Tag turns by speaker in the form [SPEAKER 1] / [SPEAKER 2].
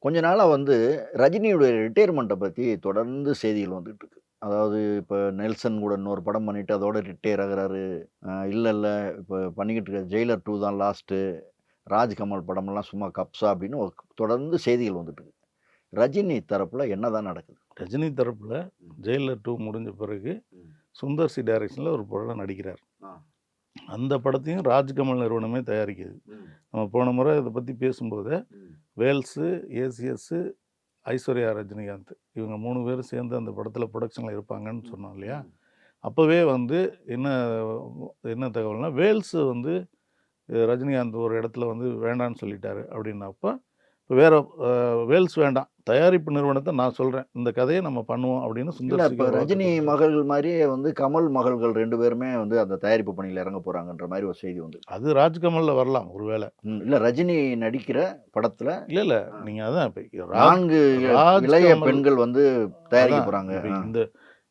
[SPEAKER 1] கொஞ்ச நாளா வந்து ரஜினியுடைய ரிட்டயர்மெண்ட்ட பத்தி தொடர்ந்து செய்திகள் வந்துட்டு இருக்கு. அதாவது இப்ப நெல்சன் கூட இன்னொரு படம் பண்ணிட்டு அதோட ரிட்டயர் ஆகுறாரு. இல்ல இப்ப பண்ணிக்கிட்டு இருக்க ஜெயிலர் 2 தான் லாஸ்ட்டு. ராஜ்கமல் படமெல்லாம் சும்மா கப்ஸா அப்படின்னு தொடர்ந்து செய்திகள் வந்துட்டு இருக்கு. ரஜினி தரப்புல என்னதான் நடக்குது?
[SPEAKER 2] ரஜினி தரப்புல
[SPEAKER 1] ம்.
[SPEAKER 2] ஜெயிலர் 2 முடிஞ்ச பிறகு
[SPEAKER 1] ம்.
[SPEAKER 2] சுந்தர் சி டைரக்ஷன்ல ஒரு படம் நடிக்கிறார்.
[SPEAKER 1] ஆ.
[SPEAKER 2] அந்த படத்தையும் ராஜ்கமல் நிறுவனமே தயாரிக்குது.
[SPEAKER 1] ம்.
[SPEAKER 2] நம்ம போன முறை இத பத்தி பேசும்போது,
[SPEAKER 1] ம்.
[SPEAKER 2] வேல்ஸு, ஏசிஎஸ், ஐஸ்வர்யா ரஜினிகாந்த் இவங்க 3 பேரும் சேர்ந்து அந்த படத்துல புரொடக்ஷன்ல இருப்பாங்கன்னு
[SPEAKER 1] ம்.
[SPEAKER 2] சொன்னோம் இல்லையா?
[SPEAKER 1] ம்.
[SPEAKER 2] அப்பவே வந்து என்ன என்ன தகவல்னா, வேல்ஸ் வந்து ரஜினிகாந்த் ஒரு இடத்துல வந்து வேண்டான்னு சொல்லிட்டாரு அப்படின்னப்ப, வேற வேல்ஸ் வேண்டாம். தயாரிப்பு நிறுவனத்த நான் சொல்றேன். இந்த கதைய நம்ம பண்ணுவோம் அப்படின்னு
[SPEAKER 1] இல்ல
[SPEAKER 2] சுந்தர்
[SPEAKER 1] இப்ப
[SPEAKER 2] சிக்கு ஒரு வாக்கு
[SPEAKER 1] ரஜினி
[SPEAKER 2] குடுத்தாரு.
[SPEAKER 1] மகள் மாரியே வந்து கமல் மகள்கள் 2 பேருமே வந்து அந்த தயாரிப்பு பணியில இறங்க போறாங்கன்ற மாரி ஒரு செய்தி வந்திருக்கு.
[SPEAKER 2] அது ராஜ்கமல்ல வரலாம் ஒருவேள.
[SPEAKER 1] இல்ல ரஜினி நடிக்கிற படத்துல
[SPEAKER 2] இல்ல.
[SPEAKER 1] அ
[SPEAKER 2] நீங்க அதான் இப்ப
[SPEAKER 1] 4 இளைய
[SPEAKER 2] ராஜ்கமல்
[SPEAKER 1] பெண்கள் வந்து தயாரிக்க
[SPEAKER 2] அதான்
[SPEAKER 1] போறாங்க.
[SPEAKER 2] இப்ப
[SPEAKER 1] ஆ.
[SPEAKER 2] இந்த